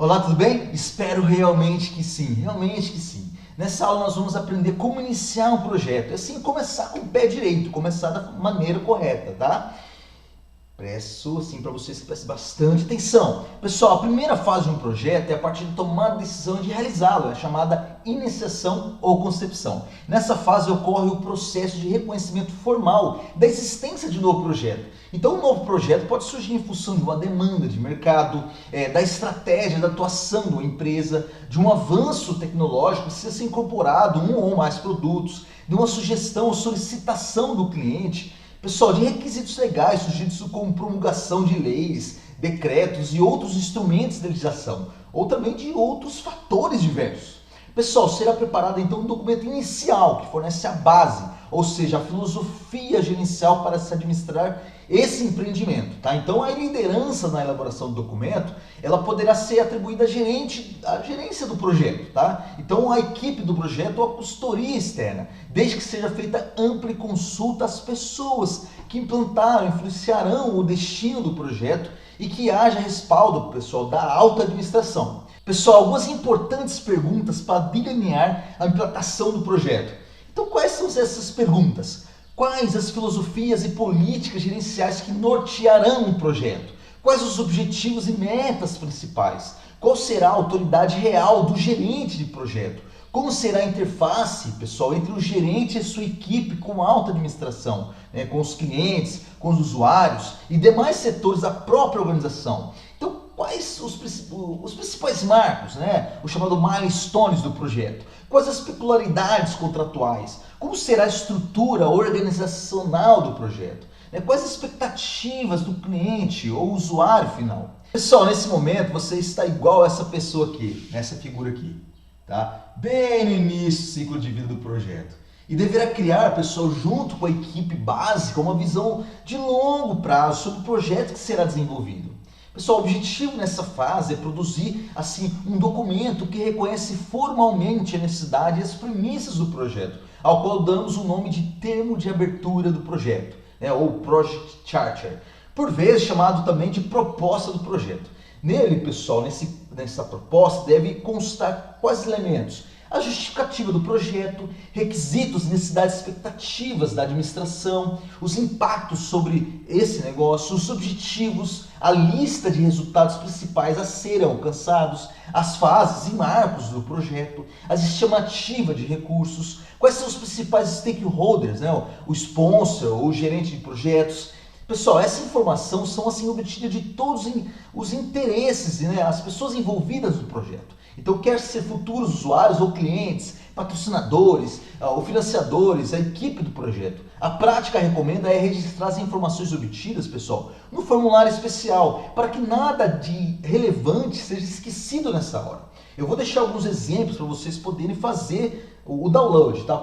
Olá, tudo bem? Espero realmente que sim, realmente que sim. Nessa aula nós vamos aprender como iniciar um projeto, e assim começar com o pé direito, começar da maneira correta, tá? Peço assim para vocês que prestem bastante atenção. Pessoal, a primeira fase de um projeto é a partir de tomar a decisão de realizá-lo, é chamada iniciação ou concepção. Nessa fase ocorre o processo de reconhecimento formal da existência de um novo projeto. Então, um novo projeto pode surgir em função de uma demanda de mercado, da estratégia da atuação de uma empresa, de um avanço tecnológico que precisa ser incorporado um ou mais produtos, de uma sugestão ou solicitação do cliente. Pessoal, de requisitos legais surgidos como promulgação de leis, decretos e outros instrumentos de legislação, ou também de outros fatores diversos. Pessoal, será preparado então um documento inicial que fornece a base, ou seja, a filosofia gerencial para se administrar esse empreendimento, tá? Então a liderança na elaboração do documento, ela poderá ser atribuída à gerência do projeto, tá? Então a equipe do projeto ou a consultoria externa, desde que seja feita ampla consulta às pessoas que implantaram, influenciarão o destino do projeto e que haja respaldo, pessoal, da alta administração. Pessoal, algumas importantes perguntas para delinear a implantação do projeto. Então, quais são essas perguntas? Quais as filosofias e políticas gerenciais que nortearão o projeto? Quais os objetivos e metas principais? Qual será a autoridade real do gerente de projeto? Como será a interface, pessoal, entre o gerente e sua equipe com a alta administração, com os clientes, com os usuários e demais setores da própria organização? Então, quais os principais marcos, os chamados milestones do projeto? Quais as peculiaridades contratuais? Como será a estrutura organizacional do projeto? Quais as expectativas do cliente ou usuário final? Pessoal, nesse momento você está igual a essa pessoa aqui, nessa figura aqui, tá? Bem no início do ciclo de vida do projeto. E deverá criar, pessoal, junto com a equipe básica, uma visão de longo prazo sobre o projeto que será desenvolvido. Pessoal, o objetivo nessa fase é produzir assim um documento que reconhece formalmente a necessidade e as premissas do projeto, ao qual damos o nome de termo de abertura do projeto, ou Project Charter, por vezes chamado também de proposta do projeto. Nele, pessoal, nessa proposta deve constar quais elementos? A justificativa do projeto, requisitos, necessidades e expectativas da administração, os impactos sobre esse negócio, os objetivos, a lista de resultados principais a serem alcançados, as fases e marcos do projeto, as estimativas de recursos, quais são os principais stakeholders, o sponsor ou o gerente de projetos. Pessoal, essa informação são assim obtidas de todos os interesses, as pessoas envolvidas no projeto. Então, quer ser futuros usuários ou clientes, patrocinadores, ou financiadores, a equipe do projeto. A prática recomenda registrar as informações obtidas, pessoal, no formulário especial, para que nada de relevante seja esquecido nessa hora. Eu vou deixar alguns exemplos para vocês poderem fazer o download, tá?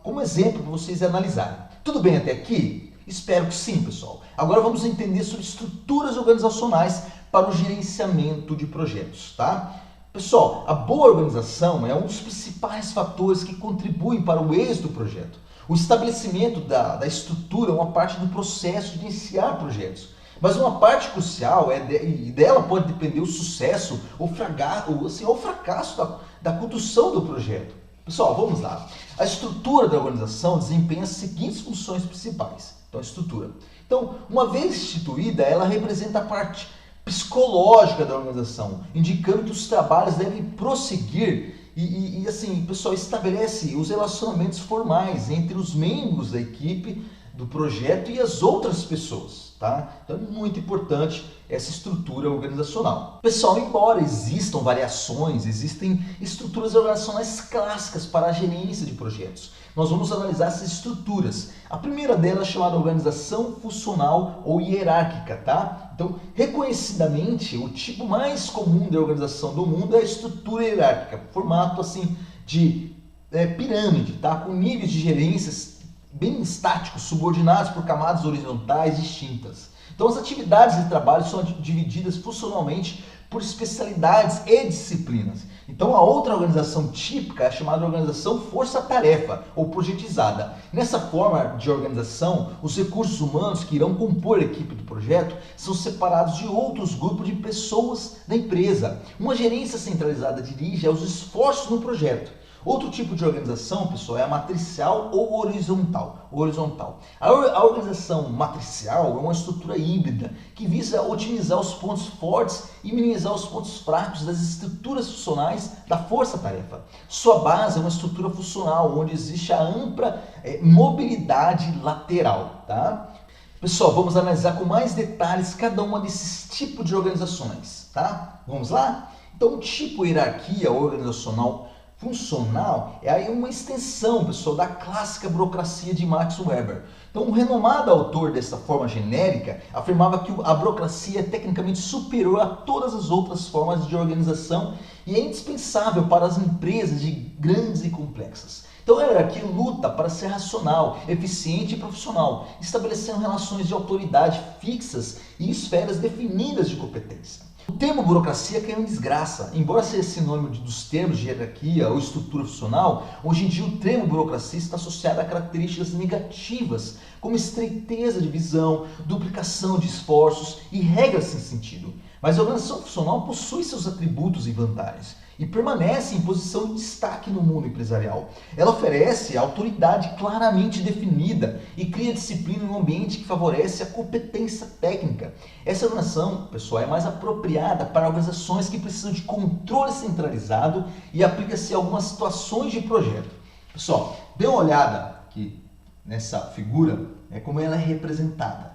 Como exemplo para vocês analisarem. Tudo bem até aqui? Espero que sim, pessoal. Agora vamos entender sobre estruturas organizacionais para o gerenciamento de projetos, tá? Pessoal, a boa organização é um dos principais fatores que contribuem para o êxito do projeto. O estabelecimento da estrutura é uma parte do processo de iniciar projetos. Mas uma parte crucial e dela pode depender o sucesso ou fracasso da condução do projeto. Pessoal, vamos lá. A estrutura da organização desempenha as seguintes funções principais. Então, a estrutura. Então, uma vez instituída, ela representa a parte psicológica da organização, indicando que os trabalhos devem prosseguir e assim, pessoal, estabelece os relacionamentos formais entre os membros da equipe do projeto e as outras pessoas, tá? Então é muito importante essa estrutura organizacional. Pessoal, embora existam variações, existem estruturas organizacionais clássicas para a gerência de projetos. Nós vamos analisar essas estruturas. A primeira delas é chamada organização funcional ou hierárquica, tá? Então, reconhecidamente, o tipo mais comum de organização do mundo é a estrutura hierárquica, formato assim de pirâmide, tá? Com níveis de gerências bem estáticos, subordinados por camadas horizontais distintas. Então, as atividades de trabalho são divididas funcionalmente por especialidades e disciplinas. Então, a outra organização típica é chamada de organização força-tarefa ou projetizada. Nessa forma de organização, os recursos humanos que irão compor a equipe do projeto são separados de outros grupos de pessoas da empresa. Uma gerência centralizada dirige os esforços no projeto. Outro tipo de organização, pessoal, é a matricial ou horizontal. A organização matricial é uma estrutura híbrida que visa otimizar os pontos fortes e minimizar os pontos fracos das estruturas funcionais da força-tarefa. Sua base é uma estrutura funcional, onde existe a ampla mobilidade lateral. Tá? Pessoal, vamos analisar com mais detalhes cada uma desses tipos de organizações. Tá? Vamos lá? Então, o tipo hierarquia organizacional funcional é aí uma extensão, pessoal, da clássica burocracia de Max Weber. Então, um renomado autor dessa forma genérica afirmava que a burocracia é tecnicamente superior a todas as outras formas de organização e é indispensável para as empresas de grandes e complexas. Então, a hierarquia luta para ser racional, eficiente e profissional, estabelecendo relações de autoridade fixas e esferas definidas de competência. O termo burocracia caiu em desgraça. Embora seja sinônimo dos termos de hierarquia ou estrutura funcional, hoje em dia o termo burocracia está associado a características negativas, como estreiteza de visão, duplicação de esforços e regras sem sentido. Mas a organização funcional possui seus atributos e vantagens e permanece em posição de destaque no mundo empresarial. Ela oferece autoridade claramente definida e cria disciplina em um ambiente que favorece a competência técnica. Essa organização, pessoal, é mais apropriada para organizações que precisam de controle centralizado e aplica-se a algumas situações de projeto. Pessoal, dê uma olhada aqui nessa figura, como ela é representada,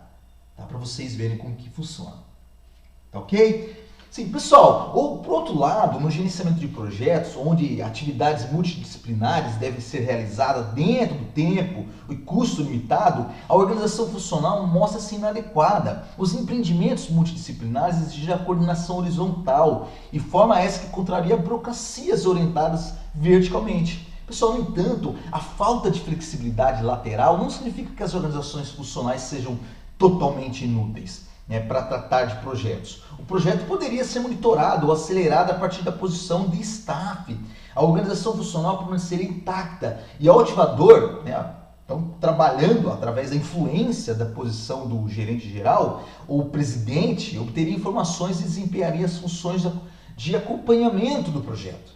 tá? Para vocês verem como que funciona. Tá ok? Sim, pessoal, ou por outro lado, no gerenciamento de projetos, onde atividades multidisciplinares devem ser realizadas dentro do tempo e custo limitado, a organização funcional mostra-se inadequada. Os empreendimentos multidisciplinares exigem a coordenação horizontal e forma essa que contraria burocracias orientadas verticalmente. Pessoal, no entanto, a falta de flexibilidade lateral não significa que as organizações funcionais sejam totalmente inúteis, para tratar de projetos. O projeto poderia ser monitorado ou acelerado a partir da posição de staff. A organização funcional permaneceria intacta e o ativador, então, trabalhando através da influência da posição do gerente geral ou presidente, obteria informações e desempenharia as funções de acompanhamento do projeto.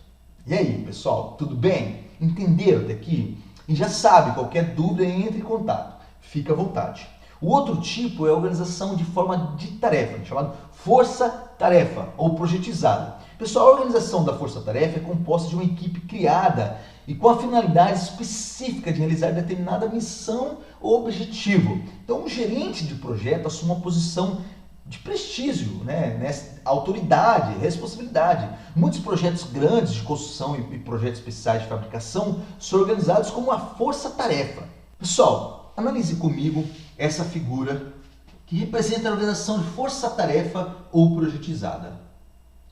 E aí, pessoal, tudo bem? Entenderam até aqui? E já sabe, qualquer dúvida, entre em contato. Fica à vontade. O outro tipo é a organização de forma de tarefa, chamado força-tarefa ou projetizada. Pessoal, a organização da força-tarefa é composta de uma equipe criada e com a finalidade específica de realizar determinada missão ou objetivo. Então, o gerente de projeto assume uma posição de prestígio, autoridade, responsabilidade. Muitos projetos grandes de construção e projetos especiais de fabricação são organizados como uma força-tarefa. Pessoal, analise comigo essa figura que representa a organização de força-tarefa ou projetizada.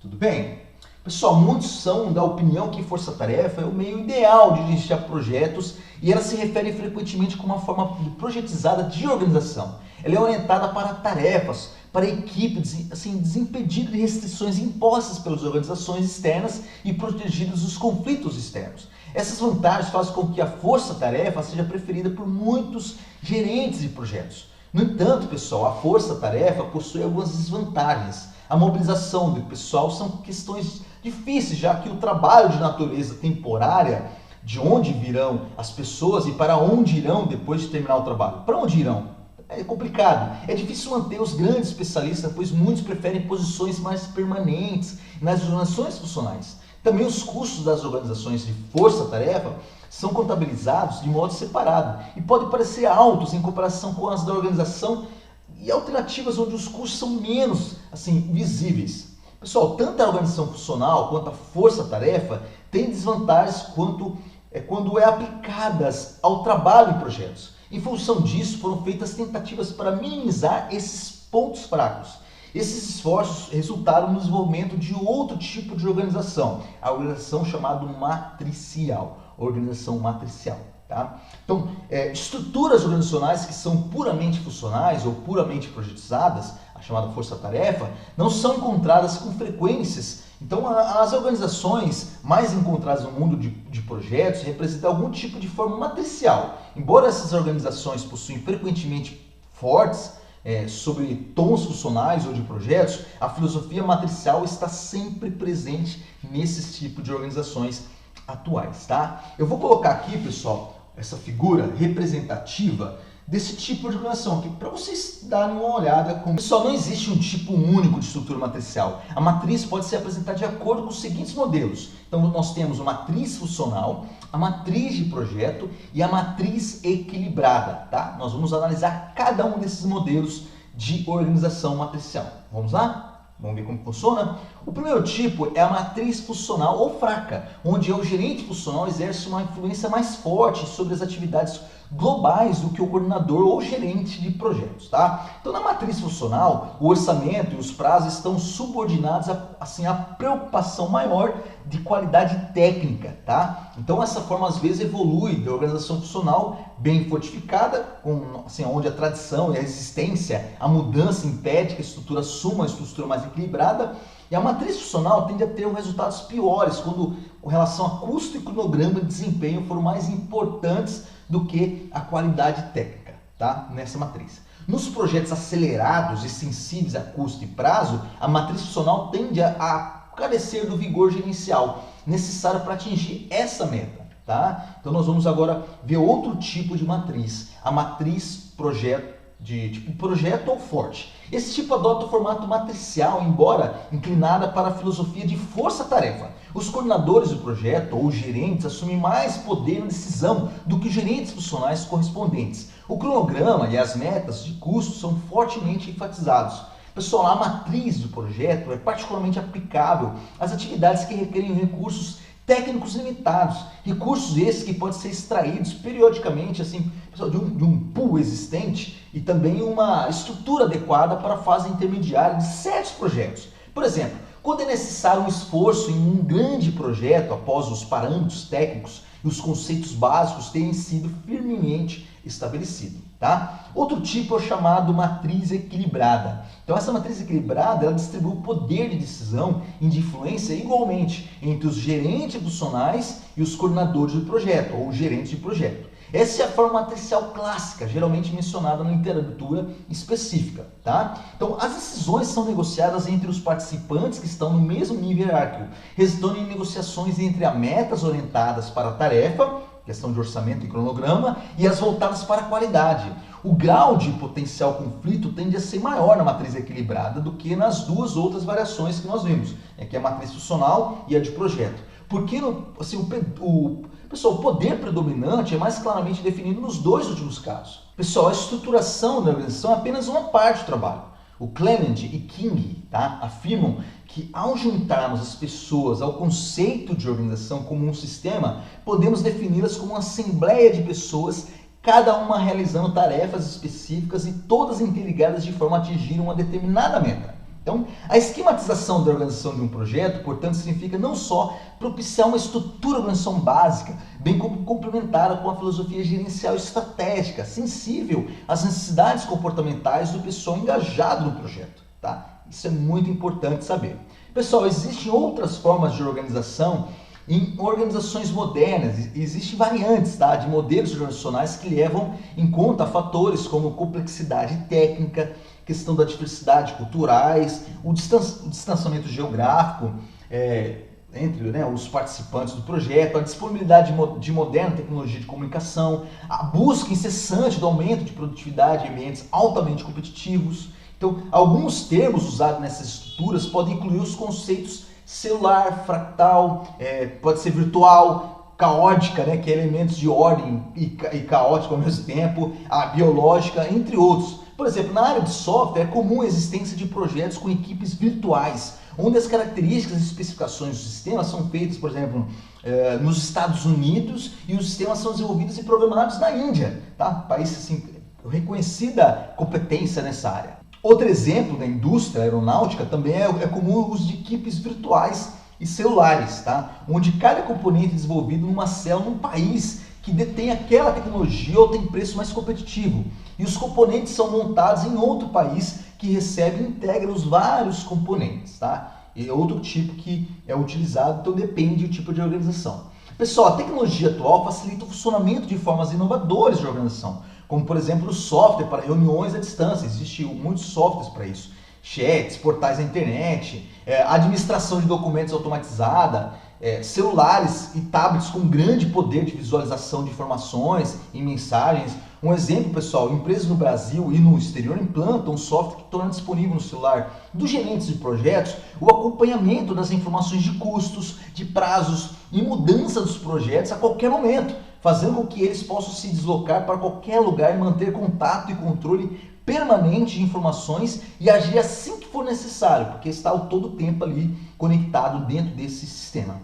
Tudo bem? Pessoal, muitos são da opinião que força-tarefa é o meio ideal de iniciar projetos e ela se refere frequentemente como uma forma projetizada de organização. Ela é orientada para tarefas, para a equipe, desimpedida de restrições impostas pelas organizações externas e protegidas dos conflitos externos. Essas vantagens fazem com que a força-tarefa seja preferida por muitos gerentes de projetos. No entanto, pessoal, a força-tarefa possui algumas desvantagens. A mobilização do pessoal são questões difíceis, já que o trabalho de natureza temporária, de onde virão as pessoas e para onde irão depois de terminar o trabalho. Para onde irão? É complicado. É difícil manter os grandes especialistas, pois muitos preferem posições mais permanentes nas organizações funcionais. Também os custos das organizações de força-tarefa são contabilizados de modo separado e podem parecer altos em comparação com as da organização e alternativas onde os custos são menos visíveis. Pessoal, tanto a organização funcional quanto a força-tarefa têm desvantagens quando é aplicadas ao trabalho em projetos. Em função disso, foram feitas tentativas para minimizar esses pontos fracos. Esses esforços resultaram no desenvolvimento de outro tipo de organização, a organização chamada matricial. Organização matricial. Tá? Então, estruturas organizacionais que são puramente funcionais ou puramente projetizadas, a chamada força-tarefa, não são encontradas com frequências Então, as organizações mais encontradas no mundo de projetos representam algum tipo de forma matricial. Embora essas organizações possuem frequentemente fortes sobre tons funcionais ou de projetos, a filosofia matricial está sempre presente nesses tipos de organizações atuais, tá? Eu vou colocar aqui, pessoal, essa figura representativa desse tipo de organização aqui, para vocês darem uma olhada. Pessoal, não existe um tipo único de estrutura matricial. A matriz pode ser apresentada de acordo com os seguintes modelos. Então, nós temos a matriz funcional, a matriz de projeto e a matriz equilibrada, tá? Nós vamos analisar cada um desses modelos de organização matricial. Vamos lá? Vamos ver como funciona? O primeiro tipo é a matriz funcional ou fraca, onde o gerente funcional exerce uma influência mais forte sobre as atividades globais do que o coordenador ou gerente de projetos, tá? Então, na matriz funcional, o orçamento e os prazos estão subordinados à preocupação maior de qualidade técnica, tá? Então, essa forma às vezes evolui da organização funcional bem fortificada, onde a tradição e a resistência à mudança impede que a estrutura assuma uma estrutura mais equilibrada. E a matriz funcional tende a ter resultados piores quando com relação a custo e cronograma de desempenho foram mais importantes do que a qualidade técnica, tá? Nessa matriz. Nos projetos acelerados e sensíveis a custo e prazo, a matriz funcional tende a carecer do vigor gerencial necessário para atingir essa meta, tá? Então nós vamos agora ver outro tipo de matriz, a matriz projeto de tipo projeto ou forte. Esse tipo adota o formato matricial, embora inclinada para a filosofia de força-tarefa. Os coordenadores do projeto ou gerentes assumem mais poder na decisão do que os gerentes funcionais correspondentes. O cronograma e as metas de custo são fortemente enfatizados. Pessoal, a matriz do projeto é particularmente aplicável às atividades que requerem recursos técnicos limitados, recursos esses que podem ser extraídos periodicamente de um pool existente e também uma estrutura adequada para a fase intermediária de certos projetos. Por exemplo, quando é necessário um esforço em um grande projeto após os parâmetros técnicos e os conceitos básicos terem sido firmemente estabelecidos, tá? Outro tipo é o chamado matriz equilibrada. Então essa matriz equilibrada, ela distribui o poder de decisão e de influência igualmente entre os gerentes funcionais e os coordenadores do projeto, ou gerentes de projeto. Essa é a forma matricial clássica, geralmente mencionada na literatura específica, tá? Então, as decisões são negociadas entre os participantes que estão no mesmo nível hierárquico, resultando em negociações entre as metas orientadas para a tarefa, questão de orçamento e cronograma, e as voltadas para a qualidade. O grau de potencial conflito tende a ser maior na matriz equilibrada do que nas duas outras variações que nós vimos, que é a matriz funcional e a de projeto. Porque pessoal, o poder predominante é mais claramente definido nos dois últimos casos. Pessoal, a estruturação da organização é apenas uma parte do trabalho. O Clement e King, tá, afirmam que ao juntarmos as pessoas ao conceito de organização como um sistema, podemos defini-las como uma assembleia de pessoas, cada uma realizando tarefas específicas e todas interligadas de forma a atingir uma determinada meta. Então, a esquematização da organização de um projeto, portanto, significa não só propiciar uma estrutura de organização básica, bem como complementada com a filosofia gerencial estratégica, sensível às necessidades comportamentais do pessoal engajado no projeto, tá? Isso é muito importante saber. Pessoal, existem outras formas de organização em organizações modernas. Existem variantes, tá, de modelos organizacionais que levam em conta fatores como complexidade técnica, questão da diversidade culturais, o distanciamento geográfico entre os participantes do projeto, a disponibilidade de moderna tecnologia de comunicação, a busca incessante do aumento de produtividade em ambientes altamente competitivos. Então, alguns termos usados nessas estruturas podem incluir os conceitos celular, fractal, pode ser virtual, caótica, que é elementos de ordem e caótica ao mesmo tempo, a biológica, entre outros. Por exemplo, na área de software é comum a existência de projetos com equipes virtuais, onde as características e especificações do sistema são feitas, por exemplo, nos Estados Unidos, e os sistemas são desenvolvidos e programados na Índia, tá? País assim, reconhecida competência nessa área. Outro exemplo da indústria aeronáutica também é comum o uso de equipes virtuais e celulares, tá? Onde cada componente é desenvolvido numa célula num país que detém aquela tecnologia ou tem preço mais competitivo. E os componentes são montados em outro país que recebe e integra os vários componentes, tá? E outro tipo que é utilizado, então depende do tipo de organização. Pessoal, a tecnologia atual facilita o funcionamento de formas inovadoras de organização, como por exemplo o software para reuniões à distância. Existem muitos softwares para isso. Chats, portais na internet, administração de documentos automatizada, celulares e tablets com grande poder de visualização de informações e mensagens. Um exemplo, pessoal, empresas no Brasil e no exterior implantam um software que torna disponível no celular dos gerentes de projetos o acompanhamento das informações de custos, de prazos e mudança dos projetos a qualquer momento, fazendo com que eles possam se deslocar para qualquer lugar e manter contato e controle permanente de informações e agir assim que for necessário, porque está o todo tempo ali conectado dentro desse sistema.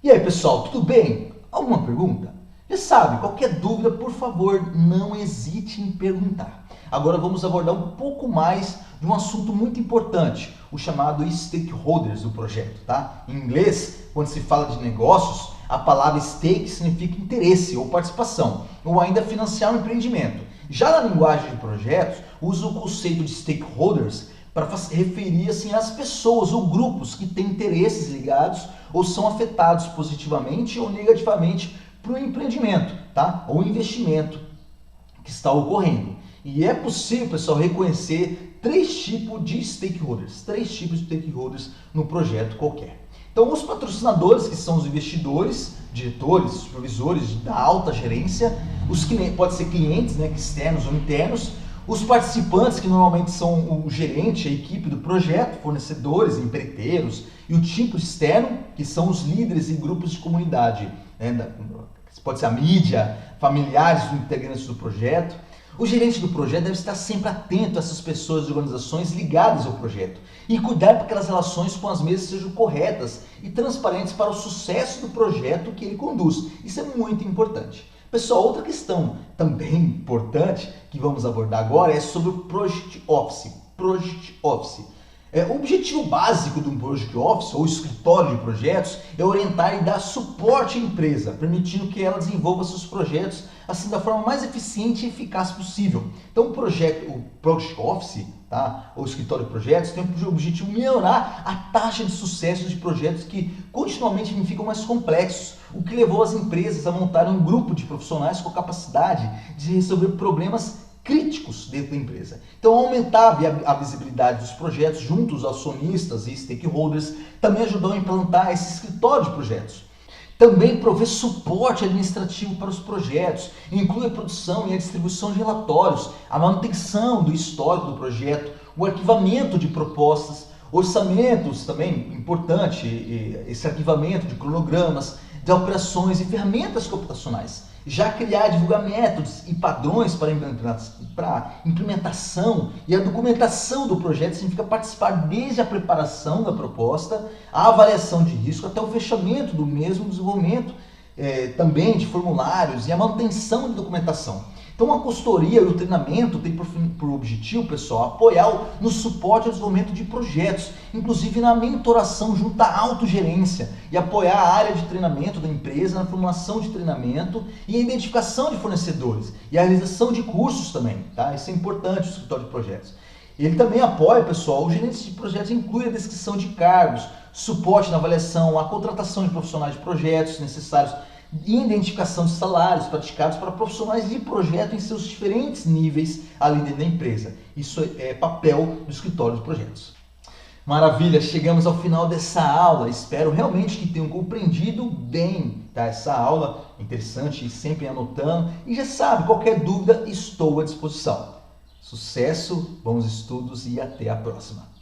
E aí, pessoal, tudo bem? Alguma pergunta? Já sabe, qualquer dúvida, por favor, não hesite em perguntar. Agora vamos abordar um pouco mais de um assunto muito importante, o chamado stakeholders do projeto, tá? Em inglês, quando se fala de negócios, a palavra stake significa interesse ou participação, ou ainda financiar um empreendimento. Já na linguagem de projetos, usa o conceito de stakeholders para referir assim, às pessoas ou grupos que têm interesses ligados ou são afetados positivamente ou negativamente para o empreendimento, tá? Ou investimento que está ocorrendo. E é possível, pessoal, reconhecer três tipos de stakeholders no projeto qualquer. Então, os patrocinadores, que são os investidores, diretores, supervisores da alta gerência, os clientes, pode ser clientes, né, externos ou internos, os participantes, que normalmente são o gerente, a equipe do projeto, fornecedores, empreiteiros, e o tipo externo, que são os líderes e grupos de comunidade, né, pode ser a mídia, familiares dos integrantes do projeto. O gerente do projeto deve estar sempre atento a essas pessoas e organizações ligadas ao projeto e cuidar para que as relações com as mesmas sejam corretas e transparentes para o sucesso do projeto que ele conduz. Isso é muito importante. Pessoal, outra questão também importante que vamos abordar agora é sobre o Project Office. O objetivo básico do Project Office, ou escritório de projetos, é orientar e dar suporte à empresa, permitindo que ela desenvolva seus projetos assim da forma mais eficiente e eficaz possível. Então o Project Office, tá, ou escritório de projetos, tem o objetivo de melhorar a taxa de sucesso de projetos que continuamente ficam mais complexos, o que levou as empresas a montarem um grupo de profissionais com capacidade de resolver problemas críticos dentro da empresa. Então, aumentar a visibilidade dos projetos junto aos acionistas e stakeholders também ajudou a implantar esse escritório de projetos. Também prover suporte administrativo para os projetos, inclui a produção e a distribuição de relatórios, a manutenção do histórico do projeto, o arquivamento de propostas, orçamentos também, importante, esse arquivamento de cronogramas, de operações e ferramentas computacionais. Já criar, divulgar métodos e padrões para implementação e a documentação do projeto significa participar desde a preparação da proposta, a avaliação de risco, até o fechamento do mesmo desenvolvimento, também de formulários e a manutenção de documentação. Então a consultoria e o treinamento tem por objetivo, pessoal, apoiar no suporte ao desenvolvimento de projetos, inclusive na mentoração junto à autogerência e apoiar a área de treinamento da empresa na formulação de treinamento e a identificação de fornecedores e a realização de cursos também, tá? Isso é importante, o escritório de projetos. Ele também apoia, pessoal, os gerentes de projetos inclui a descrição de cargos, suporte na avaliação, a contratação de profissionais de projetos necessários e identificação de salários praticados para profissionais de projeto em seus diferentes níveis ali dentro da empresa. Isso é papel do escritório de projetos. Maravilha, chegamos ao final dessa aula. Espero realmente que tenham compreendido bem, tá? Essa aula interessante e sempre anotando. E já sabe, qualquer dúvida estou à disposição. Sucesso, bons estudos e até a próxima.